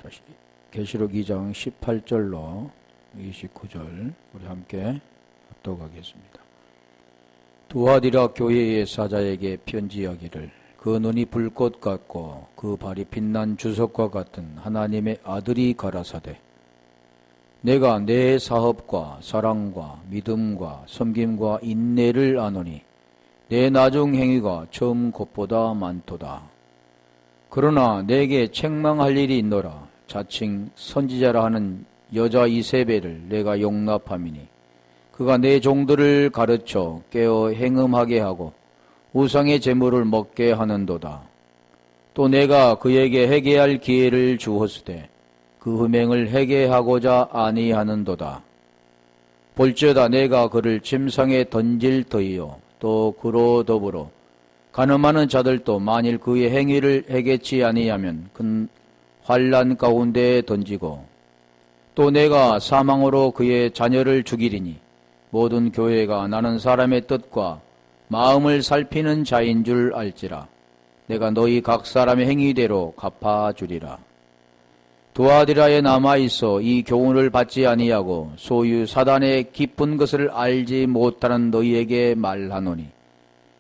다시 계시록 2장 18절로 29절 우리 함께 합독하겠습니다. 두아디라 교회의 사자에게 편지하기를 그 눈이 불꽃 같고 그 발이 빛난 주석과 같은 하나님의 아들이 가라사대 내가 내 사업과 사랑과 믿음과 섬김과 인내를 아노니 내 나중 행위가 처음 것보다 많도다. 그러나 내게 책망할 일이 있노라. 자칭 선지자라 하는 여자 이세벨을 내가 용납함이니 그가 내 종들을 가르쳐 깨어 행음하게 하고 우상의 제물을 먹게 하는도다. 또 내가 그에게 회개할 기회를 주었으되 그 흠행을 회개하고자 아니하는도다. 볼지어다 내가 그를 침상에 던질 터이요 또 그로 더불어 간음하는 자들도 만일 그의 행위를 회개치 아니하면 큰 환난 가운데에 던지고 또 내가 사망으로 그의 자녀를 죽이리니 모든 교회가 나는 사람의 뜻과 마음을 살피는 자인 줄 알지라. 내가 너희 각 사람의 행위대로 갚아주리라. 두아디라에 남아있어 이 교훈을 받지 아니하고 소유 사단의 깊은 것을 알지 못하는 너희에게 말하노니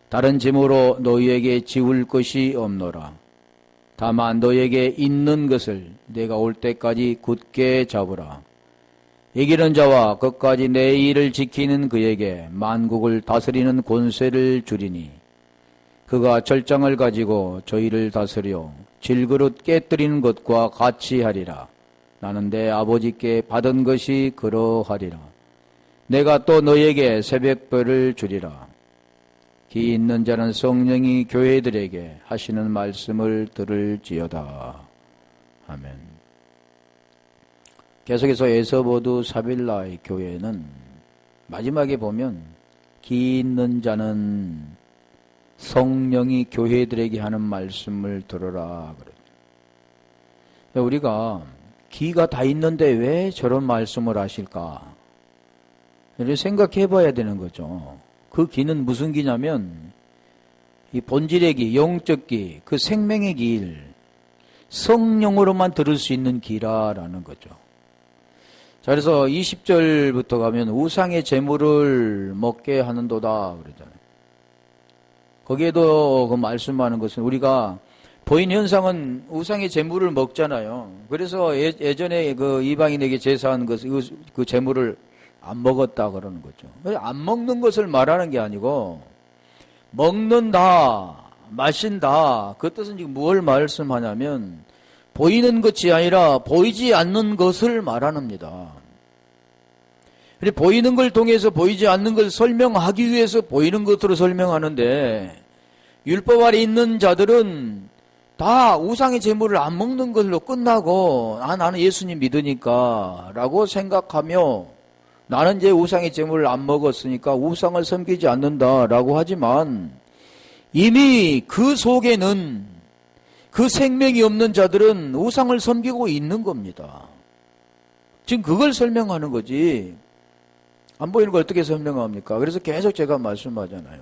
다른 짐으로 너희에게 지울 것이 없노라. 다만 너희에게 있는 것을 내가 올 때까지 굳게 잡으라. 이기는 자와 끝까지 내 일을 지키는 그에게 만국을 다스리는 권세를 주리니 그가 절장을 가지고 저희를 다스려 질그릇 깨뜨리는 것과 같이 하리라. 나는 내 아버지께 받은 것이 그러하리라. 내가 또 너희에게 새벽별을 주리라. 기 있는 자는 성령이 교회들에게 하시는 말씀을 들을지어다. 아멘. 계속해서 에서보드 사빌라의 교회는 마지막에 보면 기 있는 자는 성령이 교회들에게 하는 말씀을 들어라 그래요. 우리가 기가 다 있는데 왜 저런 말씀을 하실까? 이렇게 생각해 봐야 되는 거죠. 그 기는 무슨 기냐면 이 본질의 기, 영적 기, 그 생명의 길, 성령으로만 들을 수 있는 기라라는 거죠. 자, 그래서 20절부터 가면 우상의 제물을 먹게 하는도다 그러잖아요. 거기에도 그 말씀하는 것은 우리가 보이는 현상은 우상의 제물을 먹잖아요. 그래서 예전에 그 이방인에게 제사한 그 제물을 안 먹었다 그러는 거죠. 안 먹는 것을 말하는 게 아니고 먹는다, 마신다. 그 뜻은 지금 뭘 말씀하냐면 보이는 것이 아니라 보이지 않는 것을 말합니다. 보이는 걸 통해서 보이지 않는 걸 설명하기 위해서 보이는 것으로 설명하는데 율법 아래 있는 자들은 다 우상의 제물을 안 먹는 걸로 끝나고 나는 예수님 믿으니까 라고 생각하며 나는 이제 우상의 제물을 안 먹었으니까 우상을 섬기지 않는다라고 하지만 이미 그 속에는 그 생명이 없는 자들은 우상을 섬기고 있는 겁니다. 지금 그걸 설명하는 거지. 안 보이는 걸 어떻게 설명합니까? 그래서 계속 제가 말씀하잖아요.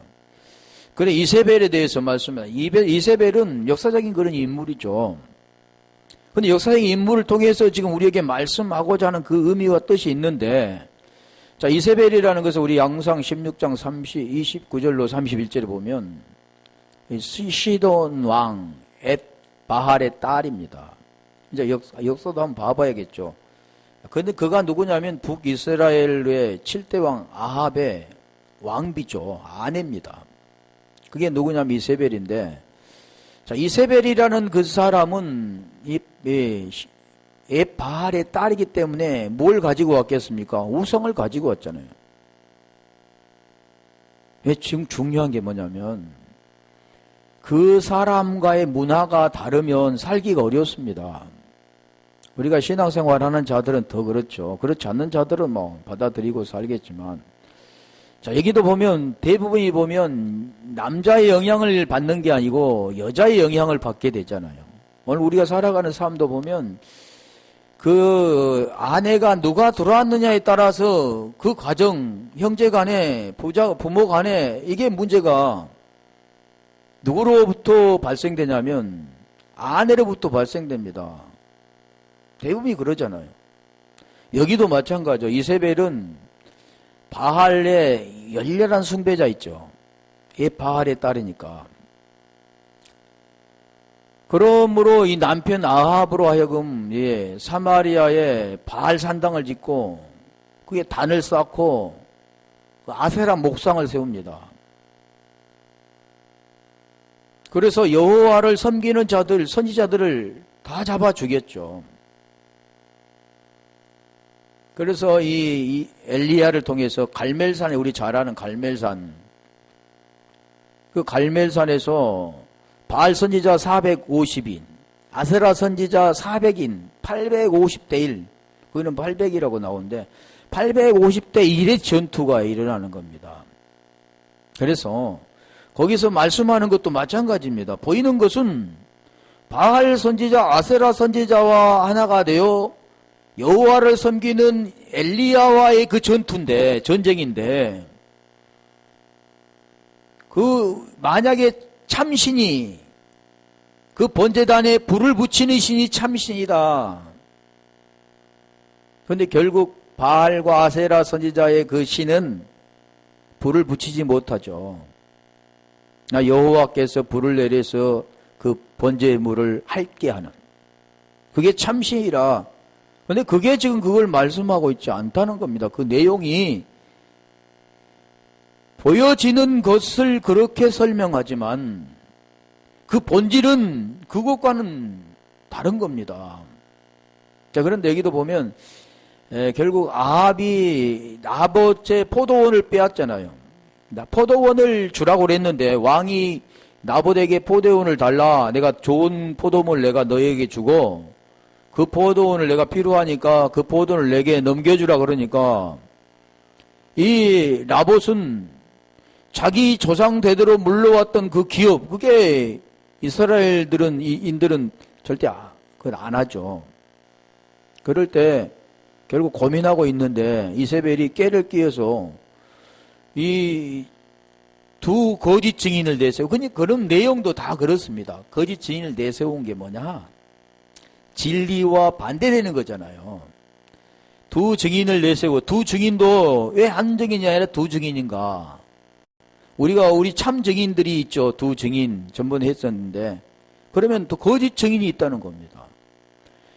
그래 이세벨에 대해서 말씀해요. 이세벨은 역사적인 그런 인물이죠. 근데 역사적인 인물을 통해서 지금 우리에게 말씀하고자 하는 그 의미와 뜻이 있는데 자, 이세벨이라는 것은 우리 양상 16장 29절로 31절에 보면 시돈 왕 엣바할의 딸입니다. 이제 역사도 한번 봐봐야겠죠. 근데 그가 누구냐면 북이스라엘의 7대 왕 아합의 왕비죠. 아내입니다. 그게 누구냐면 이세벨인데 자, 이세벨이라는 그 사람은 엣바할의 딸이기 때문에 뭘 가지고 왔겠습니까? 우상을 가지고 왔잖아요. 지금 중요한 게 뭐냐면 그 사람과의 문화가 다르면 살기가 어렵습니다. 우리가 신앙생활하는 자들은 더 그렇죠. 그렇지 않는 자들은 뭐 받아들이고 살겠지만 자, 여기도 보면 대부분이 보면 남자의 영향을 받는 게 아니고 여자의 영향을 받게 되잖아요. 오늘 우리가 살아가는 삶도 보면 그 아내가 누가 들어왔느냐에 따라서 그 가정, 형제 간에, 부모 간에 이게 문제가 누구로부터 발생되냐면 아내로부터 발생됩니다. 대부분이 그러잖아요. 여기도 마찬가지죠. 이세벨은 바할의 열렬한 숭배자 있죠. 이 바할에 따르니까. 그러므로 이 남편 아합으로 하여금 사마리아에 바알 산당을 짓고 그게 단을 쌓고 아세라 목상을 세웁니다. 그래서 여호와를 섬기는 자들, 선지자들을 다 잡아 죽였죠. 그래서 이 엘리야를 통해서 갈멜산에, 우리 잘 아는 갈멜산, 그 갈멜산에서 바알 선지자 450인, 아세라 선지자 400인, 850대 1, 그거는 800이라고 나오는데 850대 1의 전투가 일어나는 겁니다. 그래서 거기서 말씀하는 것도 마찬가지입니다. 보이는 것은 바알 선지자, 아세라 선지자와 하나가 되어 여호와를 섬기는 엘리야와의 그 전투인데, 전쟁인데, 만약에 참신이, 그 번제단에 불을 붙이는 신이 참신이다. 그런데 결국 바알과 아세라 선지자의 그 신은 불을 붙이지 못하죠. 여호와께서 불을 내려서 그 번제물을 핥게 하는, 그게 참신이라. 그런데 그게 지금 그걸 말씀하고 있지 않다는 겁니다. 그 내용이 보여지는 것을 그렇게 설명하지만 그 본질은 그것과는 다른 겁니다. 자, 그런데 여기도 보면 결국 아합이 나봇의 포도원을 빼앗잖아요. 포도원을 주라고 그랬는데 왕이 나봇에게 포도원을 달라, 내가 좋은 포도원을 내가 너에게 주고 그 포도원을 내가 필요하니까 그 포도원을 내게 넘겨주라 그러니까 이 나봇은 자기 조상 대대로 물러왔던 그 기업, 그게 이스라엘들은, 인들은 절대 그걸 안 하죠. 그럴 때 결국 고민하고 있는데 이세벨이 깨를 끼어서 이 두 거짓 증인을 내세우고, 그런 내용도 다 그렇습니다. 거짓 증인을 내세운 게 뭐냐? 진리와 반대되는 거잖아요. 두 증인을 내세우고, 두 증인도 왜 한 증인이 아니라 두 증인인가? 우리 참 증인들이 있죠. 두 증인 전번에 했었는데, 그러면 또 거짓 증인이 있다는 겁니다.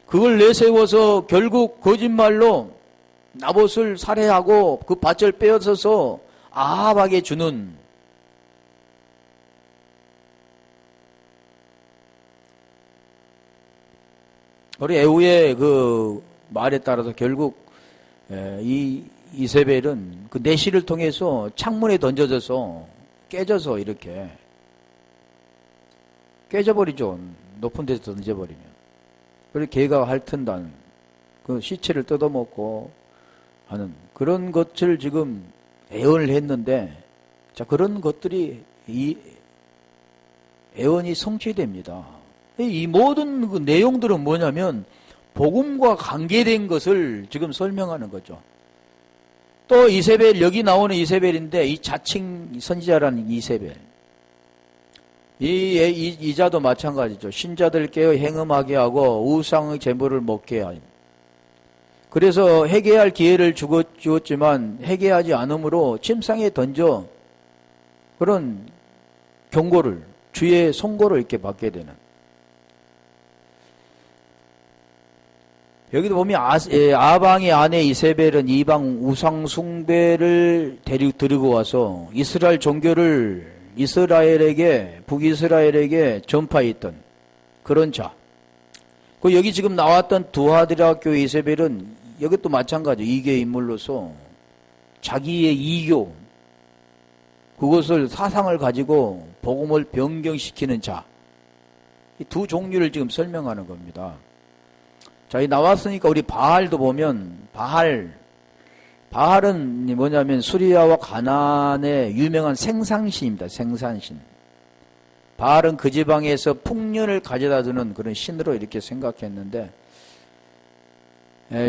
그걸 내세워서 결국 거짓말로 나봇을 살해하고 그 밭을 빼앗아서 아합에게 주는, 우리 에후의 그 말에 따라서 결국 이 이세벨은 그 내시를 통해서 창문에 던져져서 깨져서 이렇게 깨져버리죠. 높은 데서 던져버리면. 그리고 개가 핥은다는 그 시체를 뜯어먹고 하는 그런 것을 지금 애언을 했는데, 자, 그런 것들이 이 애언이 성취됩니다. 이 모든 그 내용들은 뭐냐면 복음과 관계된 것을 지금 설명하는 거죠. 또 이세벨, 여기 나오는 이세벨인데 이 자칭 선지자라는 이세벨, 이 자도 마찬가지죠. 신자들 깨어 행음하게 하고 우상의 제물을 먹게 하니, 그래서 회개할 기회를 주었지만 회개하지 않으므로 침상에 던져 그런 경고를, 주의 선고를 이렇게 받게 되는. 여기도 보면 아방의 아내 이세벨은 이방 우상 숭배를 데리고 와서 이스라엘 종교를 북이스라엘에게 전파했던 그런 자. 그 여기 지금 나왔던 두아디라 교회 이세벨은 여기도 마찬가지, 이교의 인물로서 자기의 이교, 그것을 사상을 가지고 복음을 변경시키는 자. 이 두 종류를 지금 설명하는 겁니다. 자, 이 나왔으니까 우리 바알도 보면, 바알은 뭐냐면 수리아와 가나안의 유명한 생산신입니다. 생산신. 바알은 그 지방에서 풍년을 가져다 주는 그런 신으로 이렇게 생각했는데,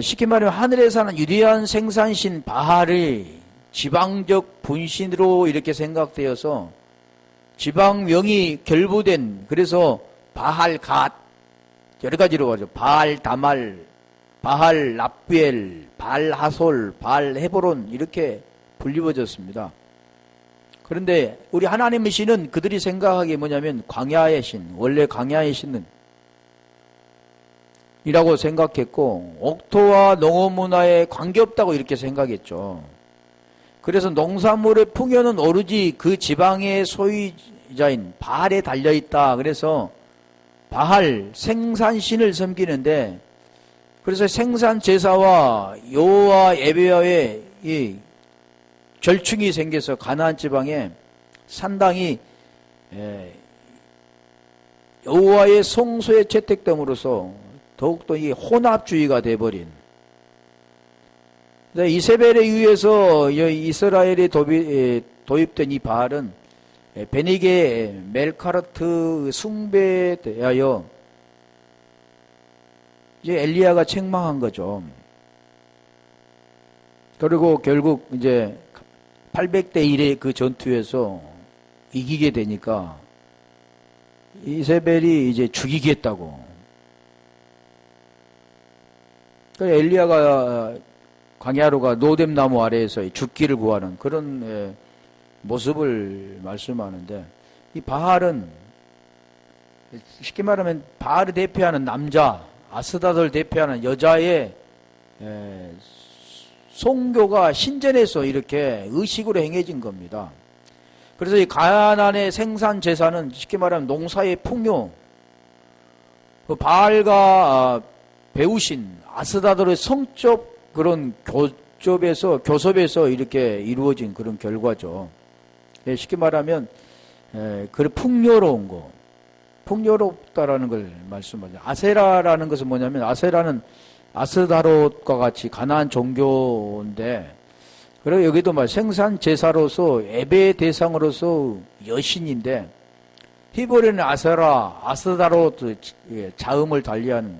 쉽게 말하면 하늘에 사는 유리한 생산신 바알이 지방적 분신으로 이렇게 생각되어서 지방명이 결부된, 그래서 바알 갓, 여러 가지로 하죠. 바알, 다말, 바할 랍벨, 바알 하솔, 바알 헤브론 이렇게 불리워졌습니다. 그런데 우리 하나님의 신은 그들이 생각하기에 뭐냐면 광야의 신, 원래 광야의 신은 이라고 생각했고 옥토와 농업 문화에 관계없다고 이렇게 생각했죠. 그래서 농산물의 풍요는 오로지 그 지방의 소유자인 바알에 달려있다. 그래서 바알 생산신을 섬기는데 그래서 생산 제사와 여호와 예배와의 이 절충이 생겨서 가나안 지방에 상당히 여호와의 성소에 채택됨으로써 더욱더 이 혼합주의가 돼버린 이세벨에 의해서 이스라엘에 도입된 이 바알은 베니게 멜카르트 숭배에 대하여 이제 엘리야가 책망한 거죠. 그리고 결국 이제 800대 1의 그 전투에서 이기게 되니까 이세벨이 이제 죽이겠다고. 그래서 엘리야가 광야로가 노뎀나무 아래에서 죽기를 구하는 그런 모습을 말씀하는데 이 바알은 쉽게 말하면 바알을 대표하는 남자, 아스다들 대표하는 여자의 송교가 신전에서 이렇게 의식으로 행해진 겁니다. 그래서 이 가나안의 생산 제사는 쉽게 말하면 농사의 풍요, 그 바알과 배우신 아스다들의 성적 그런 교섭에서 이렇게 이루어진 그런 결과죠. 쉽게 말하면 그 풍요로운 거, 풍요롭다라는 걸 말씀하죠. 아세라라는 것은 뭐냐면 아세라는 아스다롯과 같이 가나안 종교인데 그리고 여기도 말 생산 제사로서 예배 대상으로서 여신인데 히브리는 아세라, 아스다롯 자음을 달리하는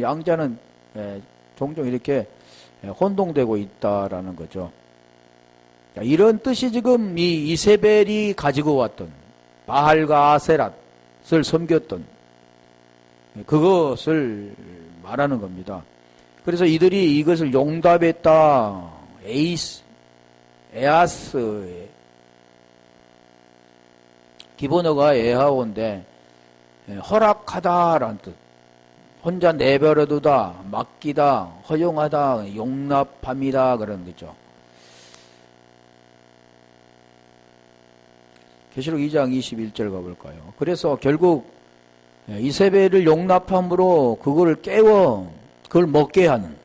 양자는 종종 이렇게 혼동되고 있다라는 거죠. 이런 뜻이 지금 이 이세벨이 가지고 왔던 바알과 아세랏을 섬겼던 그것을 말하는 겁니다. 그래서 이들이 이것을 용답했다. 에아스 기본어가 에하오인데 허락하다라는 뜻. 혼자 내버려두다, 맡기다, 허용하다, 용납함이다 그런 거죠. 계시록 2장 21절 가볼까요? 그래서 결국 이세벨을 용납함으로 그걸 깨워 그걸 먹게 하는,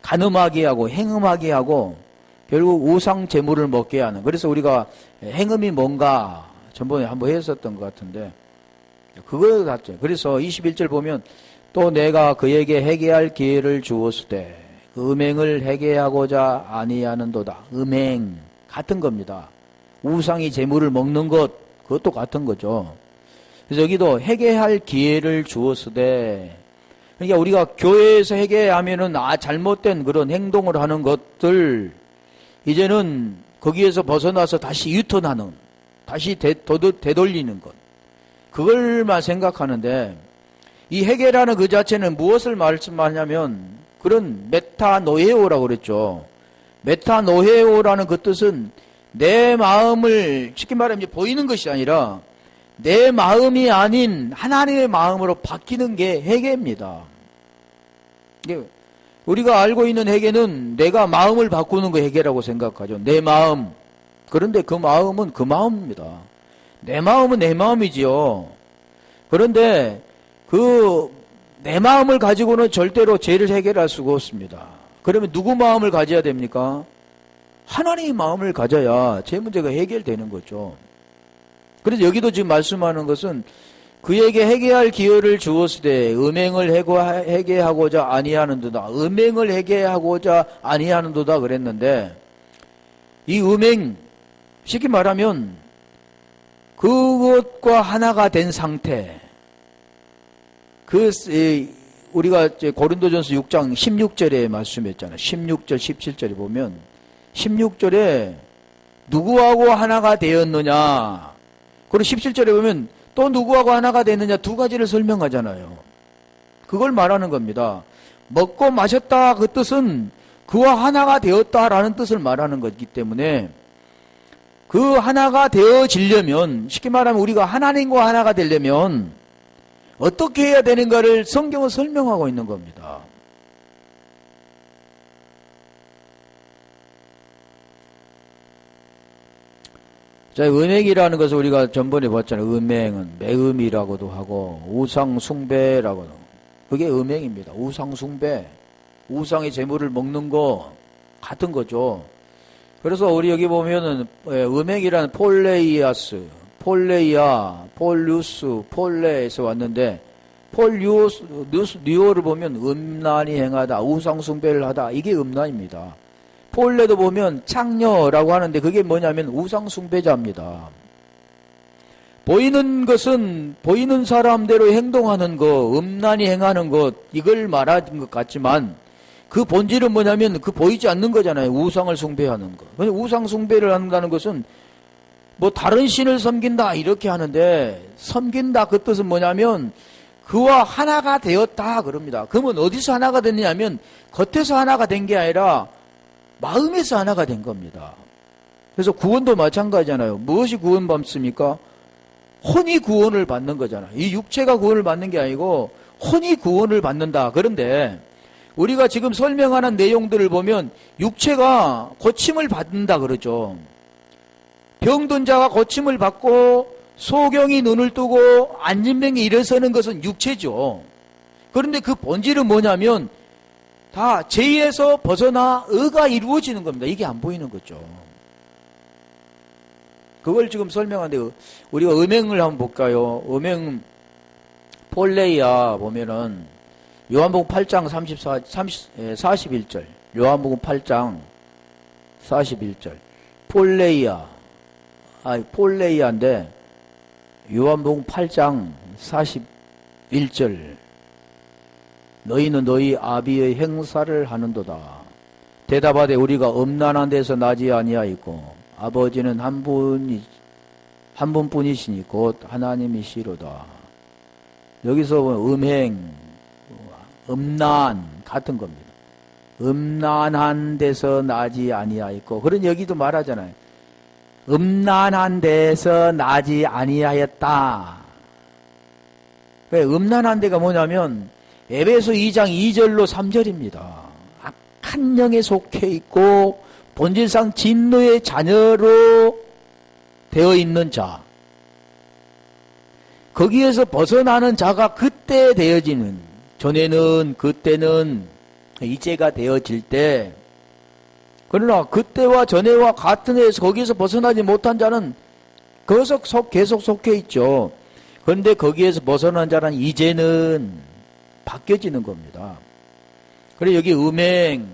간음하게 하고 행음하게 하고 결국 우상 제물을 먹게 하는. 그래서 우리가 행음이 뭔가 전번에 한번 했었던 것 같은데 그거 같죠. 그래서 21절 보면 또 내가 그에게 회개할 기회를 주었으되 그 음행을 회개하고자 아니하는도다. 음행 같은 겁니다. 우상이 제물을 먹는 것 그것도 같은 거죠. 그래서 여기도 회개할 기회를 주었으되 그러니까 우리가 교회에서 회개하면은 잘못된 그런 행동을 하는 것들 이제는 거기에서 벗어나서 다시 유턴하는 다시 되돌리는 것 그걸만 생각하는데 이 회개라는 그 자체는 무엇을 말씀하냐면 그런 메타노헤오라고 그랬죠. 메타노헤오라는 그 뜻은 내 마음을 쉽게 말하면 보이는 것이 아니라 내 마음이 아닌 하나님의 마음으로 바뀌는 게 회개입니다. 우리가 알고 있는 회개는 내가 마음을 바꾸는 거 회개라고 생각하죠. 내 마음. 그런데 그 마음은 그 마음입니다. 내 마음은 내 마음이지요. 그런데 내 마음을 가지고는 절대로 죄를 해결할 수가 없습니다. 그러면 누구 마음을 가져야 됩니까? 하나님의 마음을 가져야 죄 문제가 해결되는 거죠. 그래서 여기도 지금 말씀하는 것은 그에게 회개할 기회를 주었으되 음행을 회개하고자 아니하는도다. 음행을 회개하고자 아니하는도다 그랬는데 이 음행 쉽게 말하면 그것과 하나가 된 상태. 우리가 고린도전서 6장 16절에 말씀했잖아요. 16절, 17절에 보면 16절에 누구하고 하나가 되었느냐. 그리고 17절에 보면 또 누구하고 하나가 됐느냐 두 가지를 설명하잖아요. 그걸 말하는 겁니다. 먹고 마셨다 그 뜻은 그와 하나가 되었다라는 뜻을 말하는 것이기 때문에 그 하나가 되어지려면, 쉽게 말하면 우리가 하나님과 하나가 되려면 어떻게 해야 되는가를 성경은 설명하고 있는 겁니다. 자, 음행이라는 것을 우리가 전번에 봤잖아요. 음행은 매음이라고도 하고 우상숭배라고도. 그게 음행입니다. 우상숭배. 우상의 재물을 먹는 거 같은 거죠. 그래서 우리 여기 보면은 음행이라는 폴레이아스, 폴레이아, 폴류스, 폴레에서 왔는데 폴류어를 보면 음란히 행하다, 우상숭배를 하다, 이게 음란입니다. 폴레도 보면 창녀라고 하는데 그게 뭐냐면 우상숭배자입니다. 보이는 것은 보이는 사람대로 행동하는 거, 음란히 행하는 것, 이걸 말하는 것 같지만 그 본질은 뭐냐면 그 보이지 않는 거잖아요. 우상을 숭배하는 거. 우상 숭배를 한다는 것은 뭐 다른 신을 섬긴다 이렇게 하는데, 섬긴다 그 뜻은 뭐냐면 그와 하나가 되었다 그럽니다. 그러면 어디서 하나가 됐냐면 겉에서 하나가 된 게 아니라 마음에서 하나가 된 겁니다. 그래서 구원도 마찬가지잖아요. 무엇이 구원받습니까? 혼이 구원을 받는 거잖아요. 이 육체가 구원을 받는 게 아니고 혼이 구원을 받는다. 그런데 우리가 지금 설명하는 내용들을 보면 육체가 고침을 받는다 그러죠. 병든 자가 고침을 받고 소경이 눈을 뜨고 안진병이 일어서는 것은 육체죠. 그런데 그 본질은 뭐냐면 다 죄에서 벗어나 의가 이루어지는 겁니다. 이게 안 보이는 거죠. 그걸 지금 설명하는데 우리가 음행을 한번 볼까요? 음행 폴레이아 보면은 요한복음 8장 41절 요한복음 8장 41절 폴레이아인데 요한복음 8장 41절 너희는 너희 아비의 행사를 하는도다. 대답하되 우리가 음란한 데서 나지 아니하였고 아버지는 한 분뿐이시니 곧 하나님이시로다. 여기서 음행, 음란 같은 겁니다. 음란한 데서 나지 아니하였고, 그런 여기도 말하잖아요. 음란한 데서 나지 아니하였다. 왜 음란한 데가 뭐냐면 에베소 2장 2절로 3절입니다. 악한 영에 속해 있고 본질상 진노의 자녀로 되어 있는 자, 거기에서 벗어나는 자가 그때 되어지는, 전에는 그때는 이제가 되어질 때, 그러나 그때와 전에와 같은 해에서 거기에서 벗어나지 못한 자는 거기서 계속 속해 있죠. 그런데 거기에서 벗어난 자는 이제는 바뀌어지는 겁니다. 그래서 여기 음행,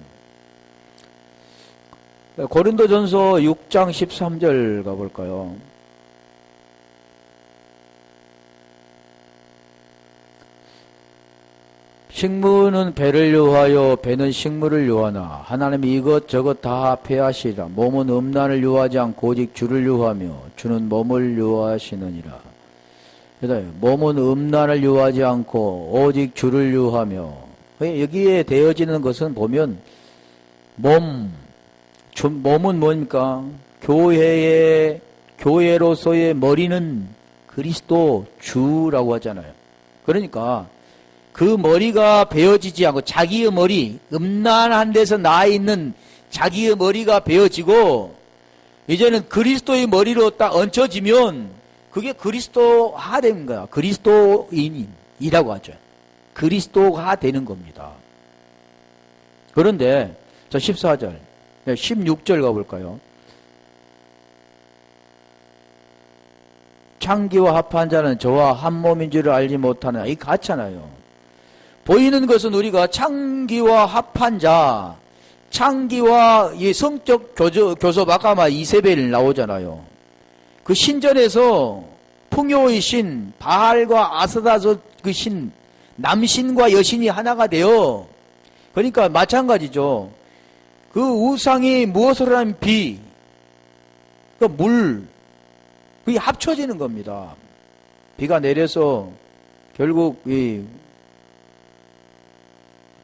고린도전서 6장 13절 가볼까요? 식물은 배를 요하여 배는 식물을 요하나 하나님이 이것저것 다 합해하시리라. 몸은 음란을 요하지 않고 오직 주를 요하며 주는 몸을 요하시느니라. 몸은 음란을 요하지 않고 오직 주를 요하며, 여기에 되어지는 것은 보면 몸은 뭡니까? 교회로서의 머리는 그리스도 주라고 하잖아요. 그러니까 그 머리가 베어지지 않고 자기의 머리, 음란한 데서 나 있는 자기의 머리가 베어지고 이제는 그리스도의 머리로 딱 얹혀지면 그게 그리스도화 되는 거야. 그리스도인이라고 하죠. 그리스도가 되는 겁니다. 그런데 자 14절, 16절 가볼까요? 창기와 합한 자는 저와 한 몸인 줄을 알지 못하느냐. 이 같잖아요. 보이는 것은 우리가 창기와 합한 자, 창기와 이 성적 교섭 아까 이세벨 나오잖아요. 그 신전에서 풍요의 신 바알과 아스다조 그 신, 남신과 여신이 하나가 되어, 그러니까 마찬가지죠. 그 우상이 무엇으로 하면 비, 그 물, 그게 합쳐지는 겁니다. 비가 내려서 결국 이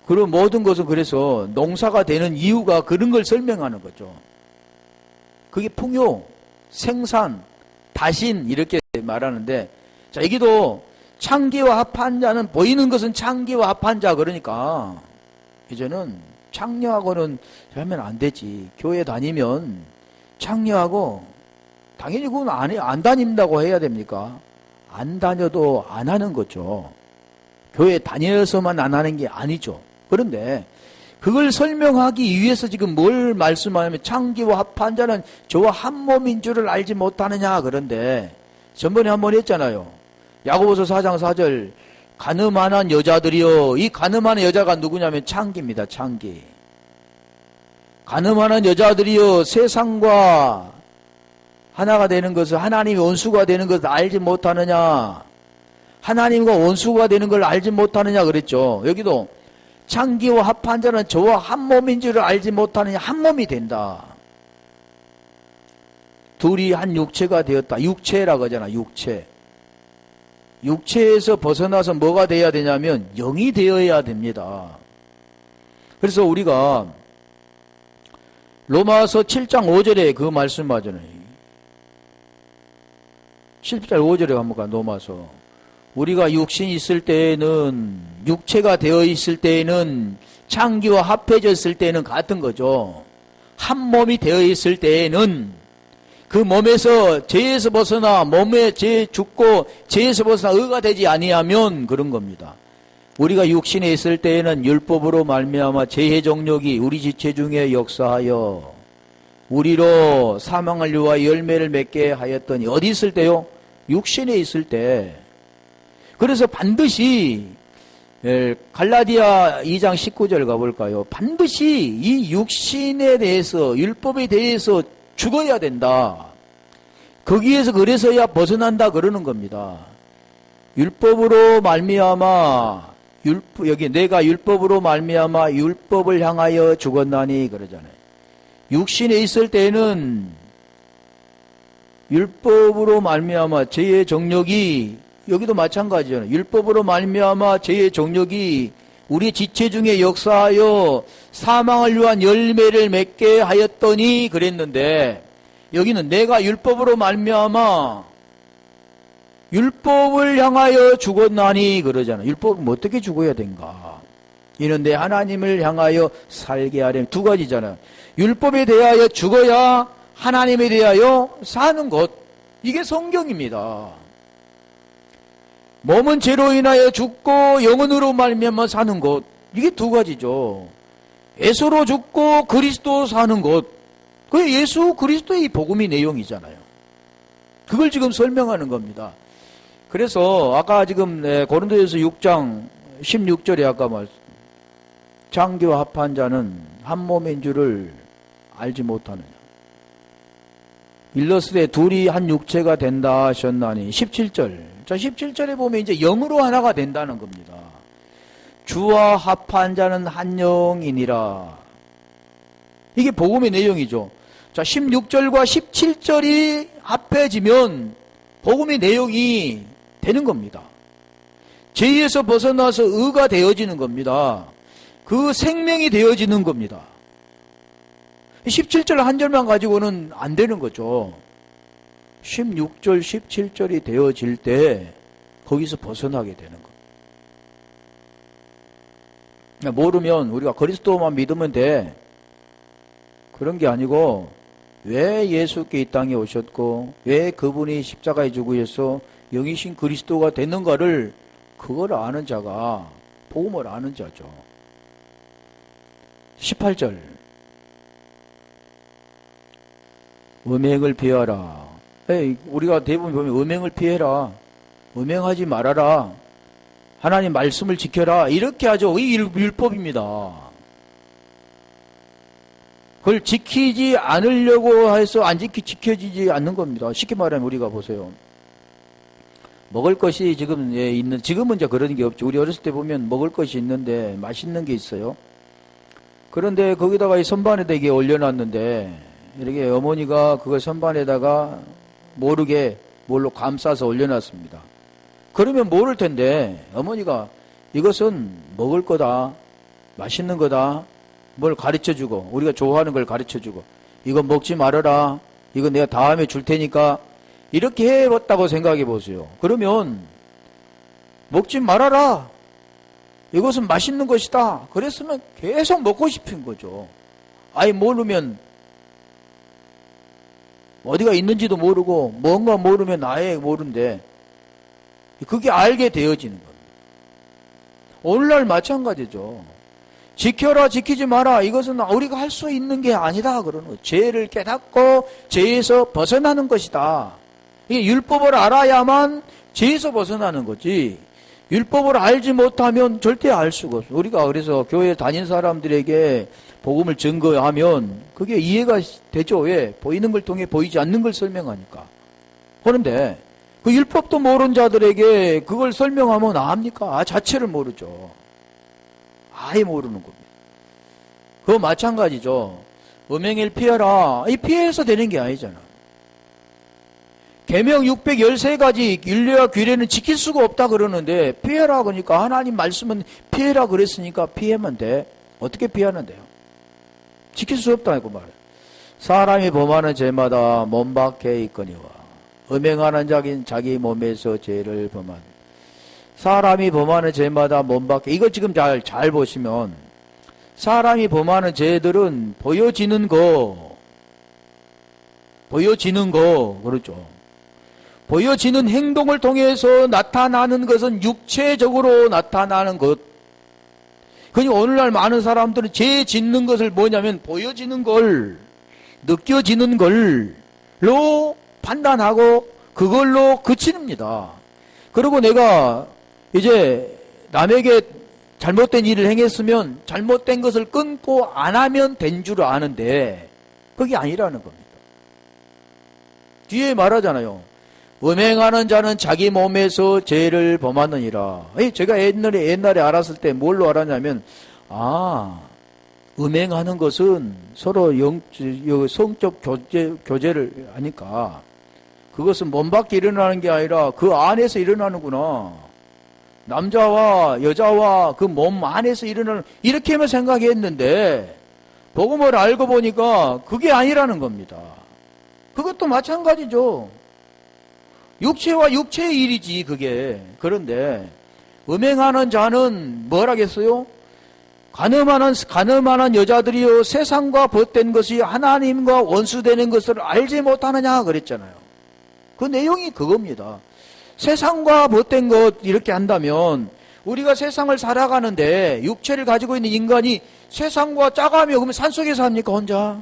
그리고 모든 것은 그래서 농사가 되는 이유가 그런 걸 설명하는 거죠. 그게 풍요, 생산, 다신 이렇게 말하는데, 자, 여기도 창기와 합한 자는 보이는 것은 창기와 합한 자 그러니까 이제는 창녀하고는 하면 안 되지. 교회 다니면 창녀하고 당연히 그건 안 다닌다고 해야 됩니까? 안 다녀도 안 하는 거죠. 교회 다녀서만 안 하는 게 아니죠. 그런데 그걸 설명하기 위해서 지금 뭘 말씀하냐면 창기와 합한 자는 저와 한 몸인 줄을 알지 못하느냐. 그런데 전번에 한번 했잖아요. 야고보서 4장 4절 가늠하는 여자들이요. 이 가늠하는 여자가 누구냐면 창기입니다. 창기. 가늠하는 여자들이요. 세상과 하나가 되는 것을 하나님의 원수가 되는 것을 알지 못하느냐. 하나님과 원수가 되는 걸 알지 못하느냐 그랬죠. 여기도 창기와 합한 자는 저와 한 몸인 줄을 알지 못하느냐. 한 몸이 된다. 둘이 한 육체가 되었다. 육체라고 하잖아. 육체. 육체에서 벗어나서 뭐가 되어야 되냐면 영이 되어야 됩니다. 그래서 우리가 로마서 7장 5절에 그 말씀하잖아요. 7절 5절에 한번 가. 로마서 우리가 육신이 있을 때에는 육체가 되어 있을 때에는 창기와 합해졌을 때는 같은 거죠. 한 몸이 되어 있을 때에는 그 몸에서 죄에서 벗어나 몸에 죄 죽고 죄에서 벗어나 의가 되지 아니하면 그런 겁니다. 우리가 육신에 있을 때에는 율법으로 말미암아 죄의 정욕이 우리 지체 중에 역사하여 우리로 사망을 유하여 열매를 맺게 하였더니 어디 있을 때요? 육신에 있을 때. 그래서 반드시 갈라디아 2장 19절 가볼까요? 반드시 이 육신에 대해서 율법에 대해서 죽어야 된다. 거기에서 그래서야 벗어난다 그러는 겁니다. 율법으로 말미암아 여기 내가 율법으로 말미암아 율법을 향하여 죽었나니 그러잖아요. 육신에 있을 때는 율법으로 말미암아 죄의 정욕이 여기도 마찬가지잖아요. 율법으로 말미암아 죄의 정욕이 우리 지체 중에 역사하여 사망을 위한 열매를 맺게 하였더니 그랬는데 여기는 내가 율법으로 말미암아 율법을 향하여 죽었나니 그러잖아요. 율법은 어떻게 죽어야 된가? 이런데 하나님을 향하여 살게 하려면 두 가지잖아요. 율법에 대하여 죽어야 하나님에 대하여 사는 것. 이게 성경입니다. 몸은 죄로 인하여 죽고 영혼으로 말미암아 사는 것. 이게 두 가지죠. 예수로 죽고 그리스도 사는 것. 그 예수 그리스도의 복음의 내용이잖아요. 그걸 지금 설명하는 겁니다. 그래서 아까 지금 고린도전서 6장 16절에 아까 말씀 창기와 합한 자는 한 몸인 줄을 알지 못하느냐. 일러스되 둘이 한 육체가 된다 하셨나니 17절. 자 17절에 보면 이제 영으로 하나가 된다는 겁니다. 주와 합한 자는 한 영이니라. 이게 복음의 내용이죠. 자 16절과 17절이 합해지면 복음의 내용이 되는 겁니다. 죄에서 벗어나서 의가 되어지는 겁니다. 그 생명이 되어지는 겁니다. 17절 한 절만 가지고는 안 되는 거죠. 16절, 17절이 되어질 때 거기서 벗어나게 되는 겁니다. 모르면 우리가 그리스도만 믿으면 돼. 그런 게 아니고 왜 예수께 이 땅에 오셨고 왜 그분이 십자가에 죽으셔서 영이신 그리스도가 됐는가를 그걸 아는 자가 복음을 아는 자죠. 18절 음행을 피하라. 우리가 대부분 보면 음행을 피해라. 음행하지 말아라. 하나님 말씀을 지켜라. 이렇게 하죠. 이 율법입니다. 그걸 지키지 않으려고 해서 안 지켜지지 않는 겁니다. 쉽게 말하면 우리가 보세요. 먹을 것이 지금은 이제 그런 게 없죠. 우리 어렸을 때 보면 먹을 것이 있는데 맛있는 게 있어요. 그런데 거기다가 이 선반에다 이게 올려놨는데 이렇게 어머니가 그걸 선반에다가 모르게 뭘로 감싸서 올려놨습니다. 그러면 모를 텐데 어머니가 이것은 먹을 거다. 맛있는 거다. 뭘 가르쳐주고, 우리가 좋아하는 걸 가르쳐주고, 이거 먹지 말아라. 이거 내가 다음에 줄 테니까. 이렇게 해봤다고 생각해 보세요. 그러면 먹지 말아라. 이것은 맛있는 것이다. 그랬으면 계속 먹고 싶은 거죠. 아예 모르면 어디가 있는지도 모르고 뭔가 모르면 아예 모른데 그게 알게 되어지는 겁니다. 오늘날 마찬가지죠. 지켜라 지키지 마라 이것은 우리가 할 수 있는 게 아니다 그러는 거예요. 죄를 깨닫고 죄에서 벗어나는 것이다. 이게 율법을 알아야만 죄에서 벗어나는 거지. 율법을 알지 못하면 절대 알 수가 없어요. 우리가 그래서 교회 다닌 사람들에게 복음을 증거하면 그게 이해가 되죠. 왜? 보이는 걸 통해 보이지 않는 걸 설명하니까. 그런데 그 율법도 모르는 자들에게 그걸 설명하면 압니까? 자체를 모르죠. 아예 모르는 겁니다. 그거 마찬가지죠. 음행을 피해라. 이 피해서 되는 게 아니잖아. 계명 613가지 율례와 규례는 지킬 수가 없다 그러는데 피해라 그러니까 하나님 말씀은 피해라 그랬으니까 피하면 돼. 어떻게 피하는데요? 지킬 수 없다고 말해. 사람이 범하는 죄마다 몸 밖에 있거니와 음행하는 자긴 자기 몸에서 죄를 범한. 사람이 범하는 죄마다 몸 밖에. 이거 지금 잘 보시면 사람이 범하는 죄들은 보여지는 거 그렇죠. 보여지는 행동을 통해서 나타나는 것은 육체적으로 나타나는 것. 그러니까 오늘날 많은 사람들은 죄 짓는 것을 뭐냐면 보여지는 걸, 느껴지는 걸로 판단하고 그걸로 그치는니다. 그리고 내가 이제 남에게 잘못된 일을 행했으면 잘못된 것을 끊고 안 하면 된 줄 아는데 그게 아니라는 겁니다. 뒤에 말하잖아요. 음행하는 자는 자기 몸에서 죄를 범하느니라. 제가 옛날에 알았을 때 뭘로 알았냐면, 음행하는 것은 서로 성적 교제를 하니까 그것은 몸 밖에 일어나는 게 아니라 그 안에서 일어나는구나. 남자와 여자와 그 몸 안에서 일어나는, 이렇게만 생각했는데 복음을 알고 보니까 그게 아니라는 겁니다. 그것도 마찬가지죠. 육체와 육체의 일이지 그게. 그런데 음행하는 자는 뭐라겠어요? 가늠하는 여자들이요 세상과 벗된 것이 하나님과 원수되는 것을 알지 못하느냐 그랬잖아요. 그 내용이 그겁니다. 세상과 벗된 것 이렇게 한다면 우리가 세상을 살아가는데 육체를 가지고 있는 인간이 세상과 짜가며 그러면 산속에 삽니까 혼자?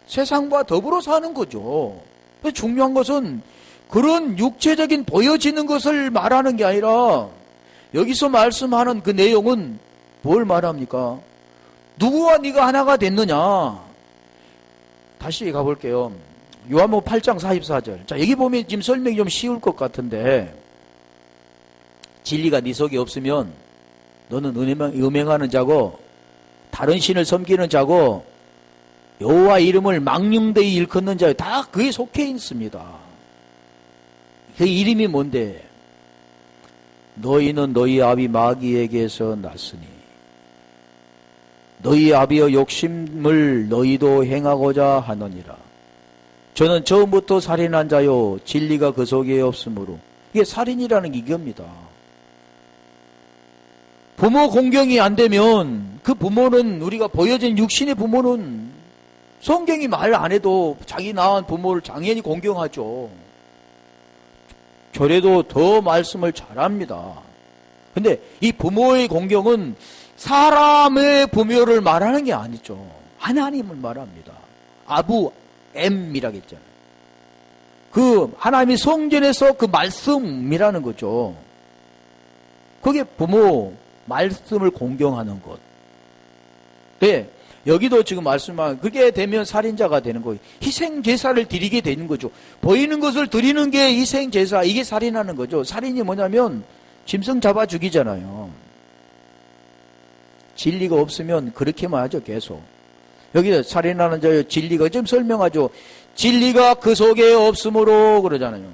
세상과 더불어 사는 거죠. 그래서 중요한 것은 그런 육체적인 보여지는 것을 말하는 게 아니라 여기서 말씀하는 그 내용은 뭘 말합니까? 누구와 네가 하나가 됐느냐? 다시 가볼게요. 요한복음 8장 44절. 자, 여기 보면 지금 설명이 좀 쉬울 것 같은데 진리가 네 속에 없으면 너는 음행하는 자고 다른 신을 섬기는 자고 여호와 이름을 망령되이 일컫는 자, 다 그에 속해 있습니다. 그 이름이 뭔데? 너희는 너희 아비 마귀에게서 났으니 너희 아비의 욕심을 너희도 행하고자 하느니라. 저는 처음부터 살인한 자요 진리가 그 속에 없으므로. 이게 살인이라는 게 이겁니다. 부모 공경이 안 되면 그 부모는, 우리가 보여진 육신의 부모는 성경이 말 안 해도 자기 낳은 부모를 당연히 공경하죠. 절에도 더 말씀을 잘합니다. 근데 이 부모의 공경은 사람의 부모를 말하는 게 아니죠. 하나님을 말합니다. 아부 M이라고 했잖아요. 그 하나님이 성전에서 그 말씀이라는 거죠. 그게 부모 말씀을 공경하는 것. 네, 여기도 지금 말씀한 그게 되면 살인자가 되는 거예요. 희생 제사를 드리게 되는 거죠. 보이는 것을 드리는 게 희생 제사, 이게 살인하는 거죠. 살인이 뭐냐면 짐승 잡아 죽이잖아요. 진리가 없으면 그렇게만 하죠. 계속. 여기 살인하는 자요 진리가 좀 설명하죠. 진리가 그 속에 없으므로 그러잖아요.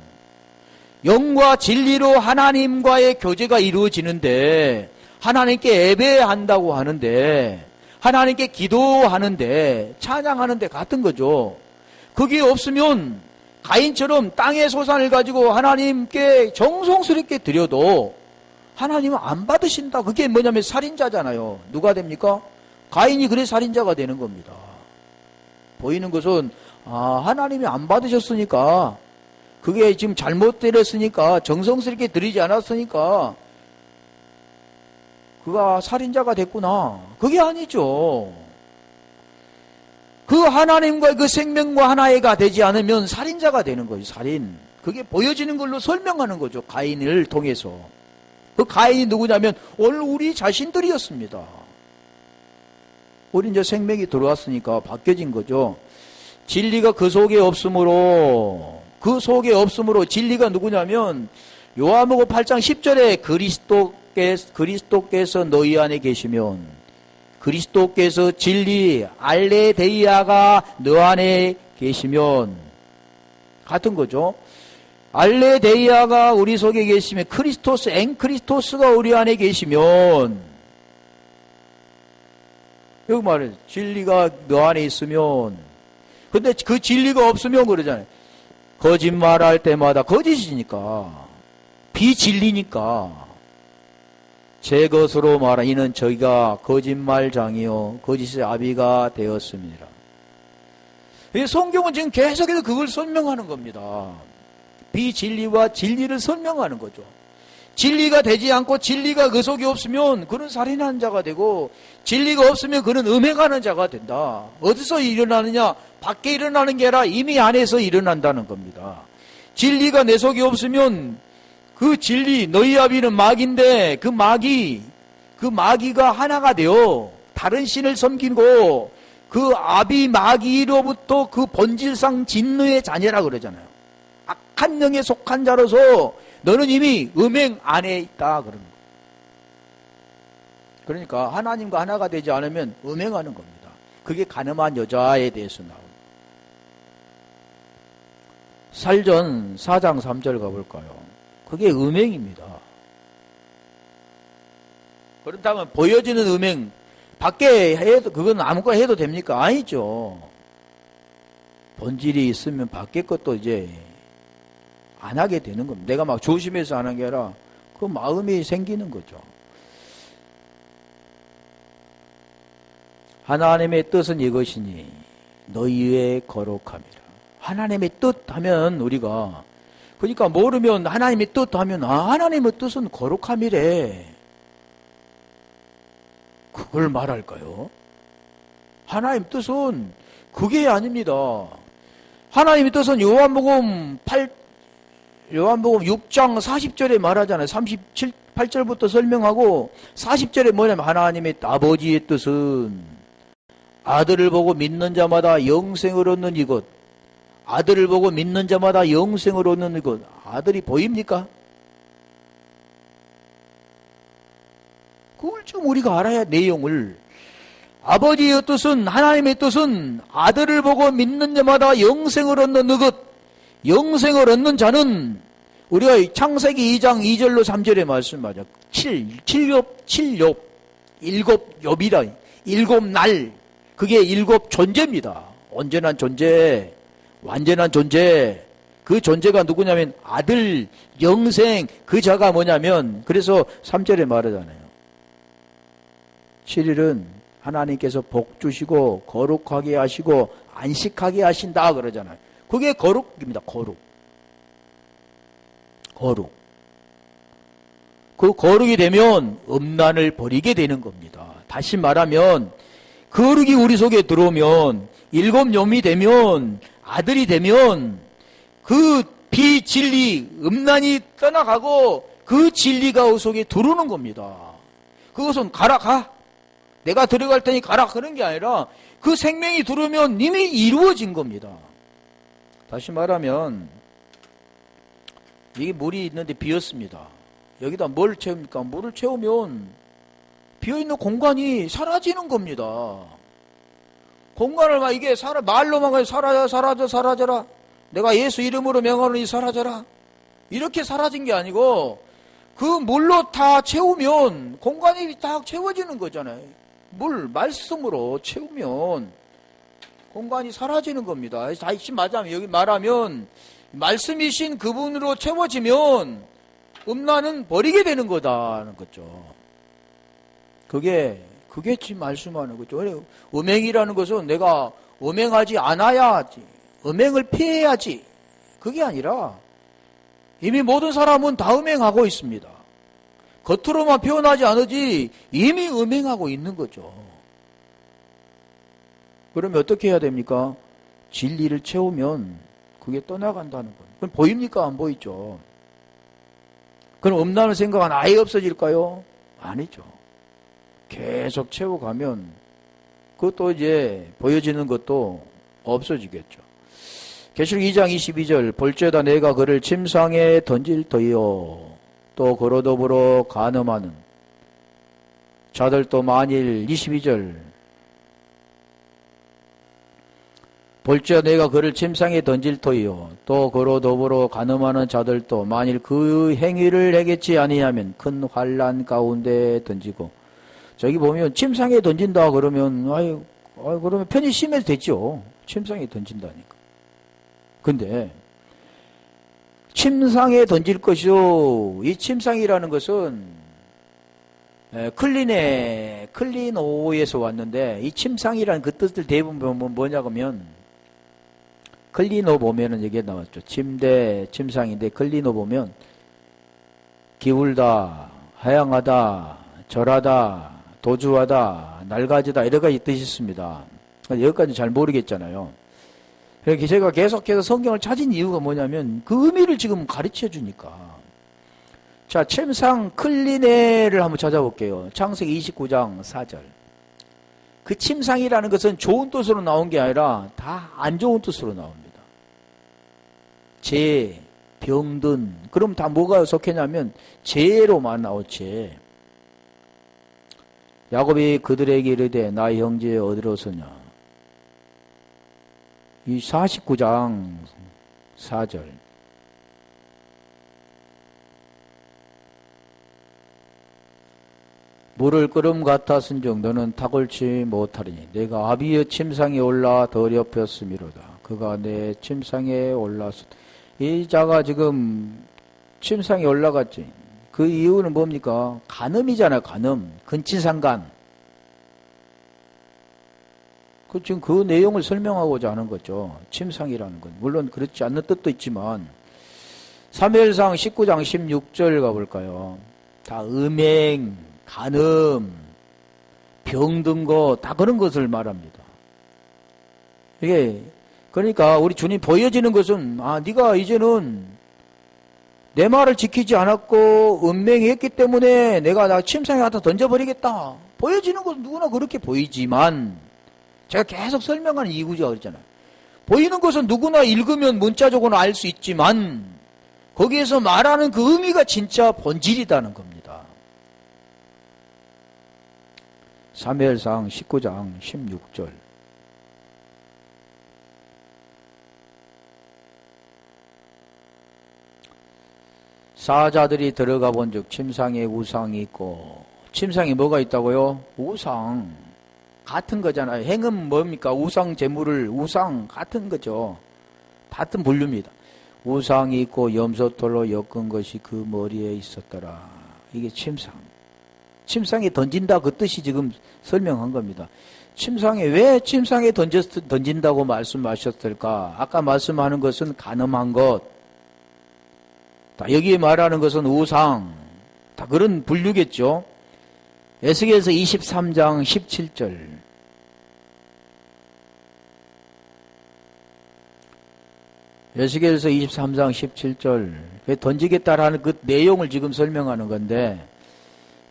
영과 진리로 하나님과의 교제가 이루어지는데 하나님께 예배한다고 하는데, 하나님께 기도하는데, 찬양하는데 같은 거죠. 그게 없으면 가인처럼 땅의 소산을 가지고 하나님께 정성스럽게 드려도 하나님은 안 받으신다. 그게 뭐냐면 살인자잖아요. 누가 됩니까? 가인이 그래 살인자가 되는 겁니다. 보이는 것은 하나님이 안 받으셨으니까, 그게 지금 잘못되었으니까, 정성스럽게 드리지 않았으니까 그가 살인자가 됐구나. 그게 아니죠. 그 하나님과 그 생명과 하나가 되지 않으면 살인자가 되는 거예요. 살인. 그게 보여지는 걸로 설명하는 거죠. 가인을 통해서. 그 가인이 누구냐면 오늘 우리 자신들이었습니다. 우리 이제 생명이 들어왔으니까 바뀌어진 거죠. 진리가 그 속에 없으므로, 진리가 누구냐면 요한복음 8장 10절에 그리스도께서 너희 안에 계시면, 그리스도께서 진리 알레데이아가 너 안에 계시면 같은 거죠. 알레데이아가 우리 속에 계시면, 크리스토스, 엔크리스토스가 우리 안에 계시면, 여기 말해요. 진리가 너 안에 있으면. 근데 그 진리가 없으면 그러잖아요. 거짓말할 때마다 거짓이니까, 비진리니까, 제 것으로 말하 이는 저희가 거짓말장이요 거짓의 아비가 되었습니다. 성경은 지금 계속해서 그걸 설명하는 겁니다. 비진리와 진리를 설명하는 거죠. 진리가 되지 않고 진리가 그 속에 없으면 그는 살인하는 자가 되고, 진리가 없으면 그는 음행하는 자가 된다. 어디서 일어나느냐? 밖에 일어나는 게 아니라 이미 안에서 일어난다는 겁니다. 진리가 내 속에 없으면 그 진리, 너희 아비는 마귀인데 그 마귀가 하나가 되어 다른 신을 섬기고, 그 아비 마귀로부터 그 본질상 진노의 자녀라 그러잖아요. 악한 영에 속한 자로서 너는 이미 음행 안에 있다 그러는 거예요. 그러니까 하나님과 하나가 되지 않으면 음행하는 겁니다. 그게 간음한 여자에 대해서 나옵니다. 살전 4장 3절 가볼까요? 그게 음행입니다. 그렇다면 보여지는 음행, 밖에 해도, 그건 아무거나 해도 됩니까? 아니죠. 본질이 있으면 밖에 것도 이제 안 하게 되는 겁니다. 내가 막 조심해서 안 한 게 아니라 그 마음이 생기는 거죠. 하나님의 뜻은 이것이니 너희의 거룩함이라. 하나님의 뜻 하면 우리가, 그러니까 모르면 하나님의 뜻 하면 하나님의 뜻은 거룩함이래. 그걸 말할까요? 하나님 뜻은 그게 아닙니다. 하나님의 뜻은 요한복음 6장 40절에 말하잖아요. 38절부터 설명하고 40절에 뭐냐면 하나님의 아버지의 뜻은 아들을 보고 믿는 자마다 영생을 얻는 이것. 아들을 보고 믿는 자마다 영생을 얻는 이것. 아들이 보입니까? 그걸 좀 우리가 알아야 내용을. 아버지의 뜻은, 하나님의 뜻은 아들을 보고 믿는 자마다 영생을 얻는 이것. 영생을 얻는 자는 우리가 창세기 2장 2절로 3절에 말씀하죠. 7욥, 일곱 욥이다. 일곱 날. 그게 일곱 존재입니다. 온전한 존재, 완전한 존재. 그 존재가 누구냐면 아들, 영생, 그 자가 뭐냐면, 그래서 3절에 말하잖아요. 7일은 하나님께서 복 주시고 거룩하게 하시고 안식하게 하신다 그러잖아요. 그게 거룩입니다. 거룩. 그 거룩이 되면 음란을 버리게 되는 겁니다. 다시 말하면 거룩이 우리 속에 들어오면, 일곱 놈이 되면, 아들이 되면 그 비진리, 음란이 떠나가고 그 진리가 우리 속에 들어오는 겁니다. 그것은 가. 내가 들어갈 테니 가라 그런 게 아니라 그 생명이 들어오면 이미 이루어진 겁니다. 다시 말하면 이게 물이 있는데 비었습니다. 여기다 뭘 채웁니까? 물을 채우면 비어있는 공간이 사라지는 겁니다. 공간을 막 이게 말로만 사라져라. 내가 예수 이름으로 명하노니 사라져라. 이렇게 사라진 게 아니고 그 물로 다 채우면 공간이 다 채워지는 거잖아요. 물, 말씀으로 채우면 공간이 사라지는 겁니다. 다시 말하면, 여기 말하면 말씀이신 그분으로 채워지면 음란은 버리게 되는 거다는 거죠. 그게 지금 말씀하는 거죠. 음행이라는 것은 내가 음행하지 않아야지, 음행을 피해야지, 그게 아니라 이미 모든 사람은 다 음행하고 있습니다. 겉으로만 표현하지 않으지 이미 음행하고 있는 거죠. 그러면 어떻게 해야 됩니까? 진리를 채우면 그게 떠나간다는 거예요. 그럼 보입니까? 안 보이죠? 그럼 음란의 생각은 아예 없어질까요? 아니죠. 계속 채워가면 그것도 이제 보여지는 것도 없어지겠죠. 계시록 2장 22절 볼죄다 내가 그를 침상에 던질 터이요 또 그로 더불어 간음하는 자들도 만일 22절 볼죄 내가 그를 침상에 던질 터이요 또 그로 더불어 간음하는 자들도 만일 그 행위를 행했지 아니하면 큰 환난 가운데 던지고 저기 보면 침상에 던진다 그러면 아유 그러면 편히 쉬면 되죠. 침상에 던진다니까. 근데 침상에 던질 것이요. 이 침상이라는 것은 클리노에서 왔는데 이 침상이라는 그 뜻을 대부분 보면 뭐냐면 클리노 보면은 여기에 나왔죠. 침대, 침상인데 클리노 보면 기울다, 하향하다, 절하다, 도주하다, 낡아지다 이런 가지 뜻이 있습니다. 여기까지 잘 모르겠잖아요. 그래서 제가 계속해서 성경을 찾은 이유가 뭐냐면 그 의미를 지금 가르쳐 주니까. 자, 침상 클리네를 한번 찾아볼게요. 창세기 29장 4절. 그 침상이라는 것은 좋은 뜻으로 나온 게 아니라 다 안 좋은 뜻으로 나옵니다. 죄, 병든. 그럼 다 뭐가 속했냐면 죄로만 나오지. 야곱이 그들에게 이르되 나의 형제 어디로 서냐. 이 49장 4절. 물을 끓음 같았은즉 너는 탁월치 못하리니 내가 아비의 침상에 올라 더럽혔음이로다. 그가 내 침상에 올라서 이 자가 지금 침상에 올라갔지. 그 이유는 뭡니까? 간음이잖아요. 간음. 근친상간. 지금 그 내용을 설명하고자 하는 거죠. 침상이라는 건. 물론 그렇지 않는 뜻도 있지만 사무엘상 19장 16절 가볼까요? 다 음행, 간음, 병든 거 다 그런 것을 말합니다. 이게 그러니까 우리 주님 보여지는 것은 네가 이제는 내 말을 지키지 않았고 음행했기 때문에 내가 나 침상에 갖다 던져버리겠다. 보여지는 것은 누구나 그렇게 보이지만 제가 계속 설명하는 이유가 그랬잖아요. 보이는 것은 누구나 읽으면 문자적으로 알 수 있지만 거기에서 말하는 그 의미가 진짜 본질이라는 겁니다. 사무엘상 19장 16절. 사자들이 들어가 본즉 침상에 우상이 있고 침상에 뭐가 있다고요? 우상. 같은 거잖아요. 행은 뭡니까? 우상 제물을 우상 같은 거죠. 같은 분류입니다. 우상이 있고 염소털로 엮은 것이 그 머리에 있었더라. 이게 침상. 침상에 던진다 그 뜻이 지금 설명한 겁니다. 침상에 왜 침상에 던진다고 말씀하셨을까? 아까 말씀하는 것은 간음한 것. 여기에 말하는 것은 우상. 다 그런 분류겠죠. 에스겔서 23장 17절. 에스겔서 23장 17절. 던지겠다라는 그 내용을 지금 설명하는 건데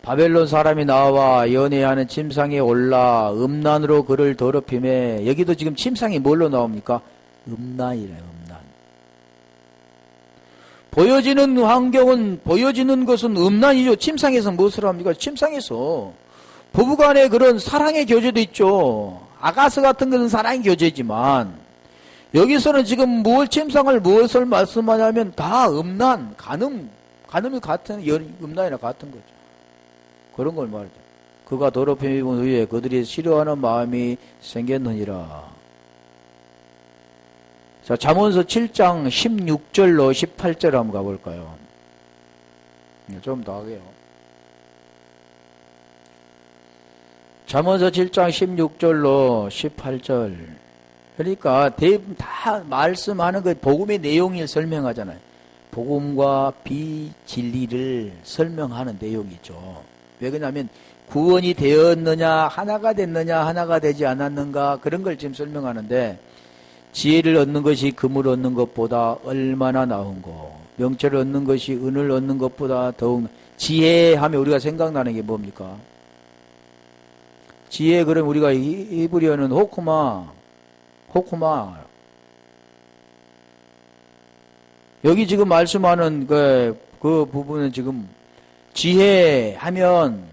바벨론 사람이 나와 연애하는 침상에 올라 음란으로 그를 더럽히매. 여기도 지금 침상이 뭘로 나옵니까? 음란이래요. 음란. 보여지는 환경은 보여지는 것은 음란이죠. 침상에서 무엇을 합니까? 침상에서 부부간의 그런 사랑의 교제도 있죠. 아가서 같은 것은 사랑의 교제지만 여기서는 지금 침상을 무엇을 말씀하냐면 다 음란, 간음 간음이 같은, 음란이나 같은 거죠. 그런 걸 말이죠. 그가 더럽힘 입은 후에 그들이 싫어하는 마음이 생겼느니라. 자, 잠언서 7장 16절로 18절 한번 가볼까요? 좀 더 하게요. 잠언서 7장 16절로 18절. 그러니까 대부분 다 말씀하는 그 복음의 내용을 설명하잖아요. 복음과 비진리를 설명하는 내용이죠. 왜 그러냐면 구원이 되었느냐, 하나가 됐느냐, 하나가 되지 않았는가, 그런 걸 지금 설명하는데, 지혜를 얻는 것이 금을 얻는 것보다 얼마나 나은고, 명철을 얻는 것이 은을 얻는 것보다 더욱, 지혜하면 우리가 생각나는 게 뭡니까? 지혜, 그럼 우리가 히브리어는 호쿠마. 여기 지금 말씀하는 그 부분은 지금 지혜하면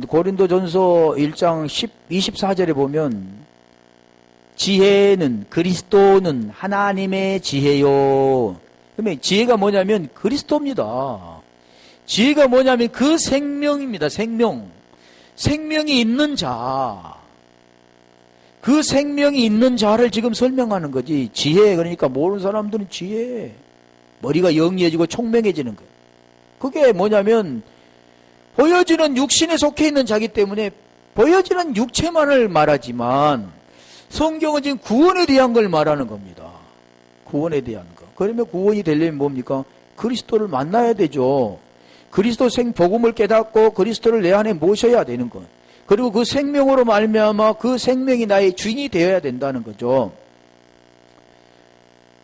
고린도전서 1장 24절에 보면 지혜는 그리스도는 하나님의 지혜요. 그러면 지혜가 뭐냐면 그리스도입니다. 지혜가 뭐냐면 그 생명입니다. 생명이 있는 자. 그 생명이 있는 자를 지금 설명하는 거지. 지혜, 그러니까 모르는 사람들은 지혜. 머리가 영리해지고 총명해지는 거예요. 그게 뭐냐면 보여지는 육신에 속해 있는 자기 때문에 보여지는 육체만을 말하지만 성경은 지금 구원에 대한 걸 말하는 겁니다. 구원에 대한 거. 그러면 구원이 되려면 뭡니까? 그리스도를 만나야 되죠. 그리스도 복음을 깨닫고 그리스도를 내 안에 모셔야 되는 거. 그리고 그 생명으로 말미암아 그 생명이 나의 주인이 되어야 된다는 거죠.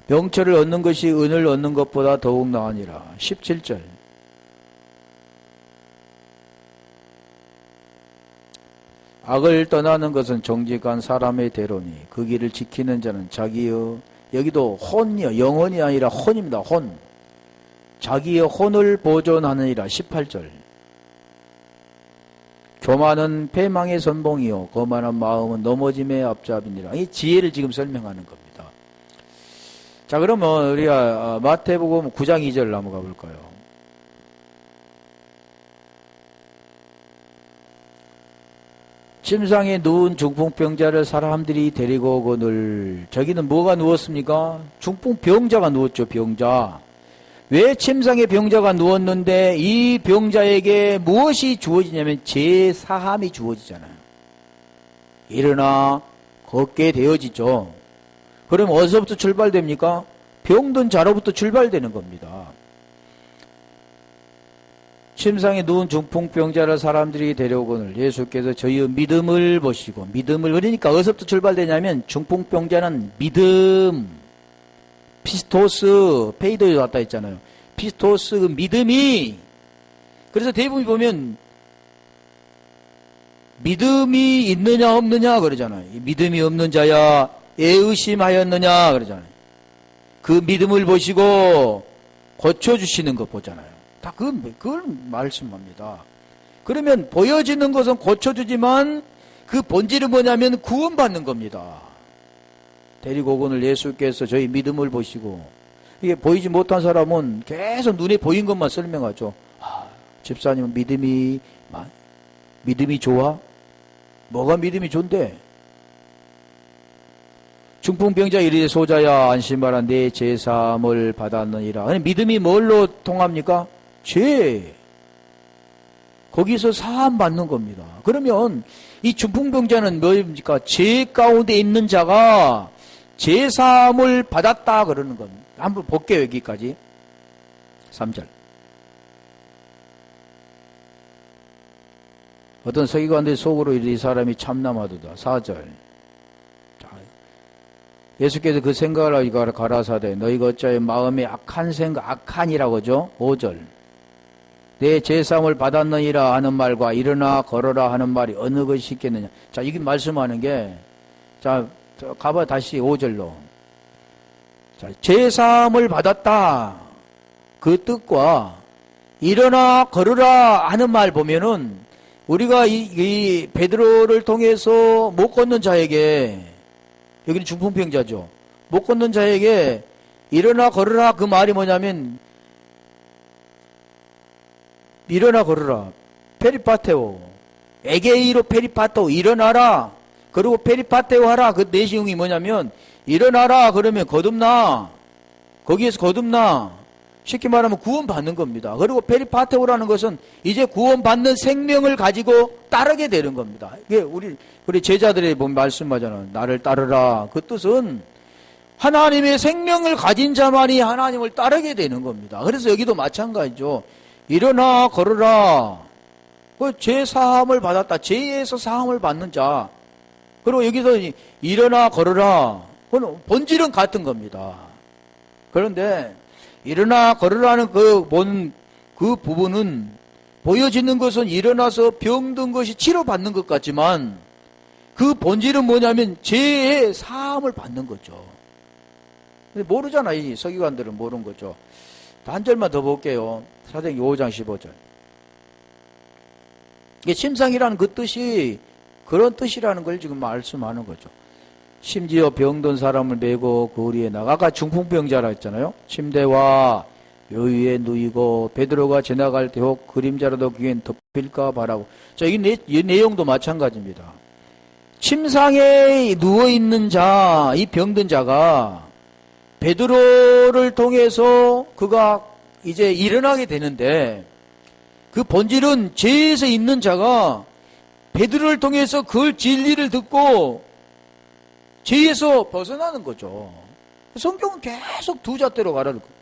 명철을 얻는 것이 은을 얻는 것보다 더욱 나으니라. 17절. 악을 떠나는 것은 정직한 사람의 대로니 그 길을 지키는 자는 자기의, 여기도 혼이요, 영혼이 아니라 혼입니다. 혼. 자기의 혼을 보존하느니라. 18절. 교만은 패망의 선봉이요 거만한 마음은 넘어짐의 앞잡이니라. 이 지혜를 지금 설명하는 겁니다. 자, 그러면 우리가 마태복음 9장 2절 한번 가볼까요? 침상에 누운 중풍병자를 사람들이 데리고 오거늘. 저기는 뭐가 누웠습니까? 중풍병자가 누웠죠. 병자. 왜 침상에 병자가 누웠는데 이 병자에게 무엇이 주어지냐면 제사함이 주어지잖아요. 일어나 걷게 되어지죠. 그럼 어디서부터 출발됩니까? 병든 자로부터 출발되는 겁니다. 침상에 누운 중풍병자를 사람들이 데려오거늘 예수께서 저희의 믿음을 보시고, 믿음을, 그러니까 어디서부터 출발되냐면 중풍병자는 믿음, 피스토스, 페이도에 왔다 했잖아요. 피스토스, 그 믿음이, 그래서 대부분 보면 믿음이 있느냐 없느냐 그러잖아요. 믿음이 없는 자야 의심하였느냐 그러잖아요. 그 믿음을 보시고 고쳐주시는 것 보잖아요. 다 그걸 말씀합니다. 그러면 보여지는 것은 고쳐주지만 그 본질은 뭐냐면 구원받는 겁니다. 데리고 오거늘 예수께서 저희 믿음을 보시고, 이게 보이지 못한 사람은 계속 눈에 보인 것만 설명하죠. 집사님은 믿음이 좋아? 뭐가 믿음이 좋은데? 중풍병자 이르되 소자야 안심하라 내 제사함을 받았느니라. 믿음이 뭘로 통합니까? 죄. 거기서 사함 받는 겁니다. 그러면 이 중풍병자는 뭡니까? 죄 가운데 있는 자가 제사함을 받았다 그러는 겁니다. 한번 볼게요. 여기까지 3절. 어떤 서기관들이 속으로 이 사람이 참남하도다. 4절. 예수께서 그 생각을 하기가 가라사대 너희가 어찌하여 마음에 악한 생각, 악한이라고 하죠. 5절. 내 제사함을 받았느니라 하는 말과 일어나 걸어라 하는 말이 어느 것이 있겠느냐. 자, 이게 말씀하는 게, 자, 가봐 다시 5절로. 자, 제사함을 받았다. 그 뜻과 일어나 걸으라 하는 말 보면은 우리가 이 베드로를 통해서 못 걷는 자에게, 여기는 중풍병자죠. 못 걷는 자에게 일어나 걸으라 그 말이 뭐냐면 일어나 걸어라. 페리파테오. 에게이로 페리파토. 일어나라. 그리고 페리파테오 하라. 그 내시용이 뭐냐면 일어나라 그러면 거듭나. 거기에서 거듭나. 쉽게 말하면 구원받는 겁니다. 그리고 페리파테오라는 것은 이제 구원받는 생명을 가지고 따르게 되는 겁니다. 이게 우리 제자들이 보면 말씀하잖아요. 나를 따르라. 그 뜻은 하나님의 생명을 가진 자만이 하나님을 따르게 되는 겁니다. 그래서 여기도 마찬가지죠. 일어나 걸어라. 죄 사함을 받았다. 죄에서 사함을 받는 자. 그리고 여기서 일어나 걸어라. 그건 본질은 같은 겁니다. 그런데 일어나 걸으라는 그 부분은 보여지는 것은 일어나서 병든 것이 치료받는 것 같지만 그 본질은 뭐냐면 죄의 사함을 받는 거죠. 근데 모르잖아. 이 서기관들은 모르는 거죠. 단절만 더 볼게요. 사도행전 5장 15절. 이게 침상이라는 그 뜻이 그런 뜻이라는 걸 지금 말씀하는 거죠. 심지어 병든 사람을 메고 거리에 나가 아까 중풍병자라 했잖아요. 침대와 여위에 누이고 베드로가 지나갈 때 혹 그림자라도 귀엔 덮일까 바라고. 자, 이 내용도 마찬가지입니다. 침상에 누워있는 자, 이 병든 자가 베드로를 통해서 그가 이제 일어나게 되는데 그 본질은 죄에서 있는 자가 베드로를 통해서 그 진리를 듣고 죄에서 벗어나는 거죠. 성경은 계속 두 잣대로 가라는 거예요.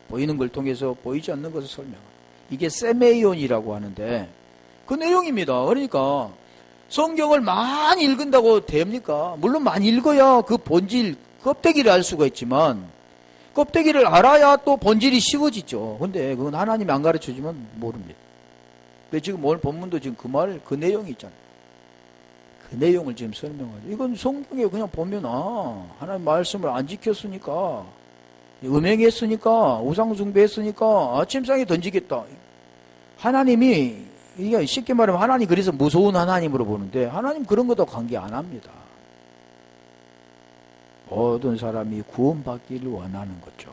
보이는 걸 통해서 보이지 않는 것을 설명합니다. 이게 세메이온이라고 하는데 그 내용입니다. 그러니까 성경을 많이 읽은다고 됩니까? 물론 많이 읽어야 그 본질, 껍데기를 알 수가 있지만 껍데기를 알아야 또 본질이 쉬워지죠. 근데 그건 하나님이 안 가르쳐주면 모릅니다. 근데 지금 오늘 본문도 지금 그 내용이 있잖아요. 그 내용을 지금 설명하죠. 이건 성경에 그냥 보면 하나님 말씀을 안 지켰으니까 음행했으니까 우상숭배했으니까 침상에 던지겠다. 하나님이 이게 쉽게 말하면 하나님 그래서 무서운 하나님으로 보는데 하나님 그런 것도 관계 안 합니다. 모든 사람이 구원받기를 원하는 거죠.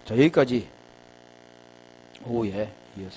자, 여기까지 오후에 이어서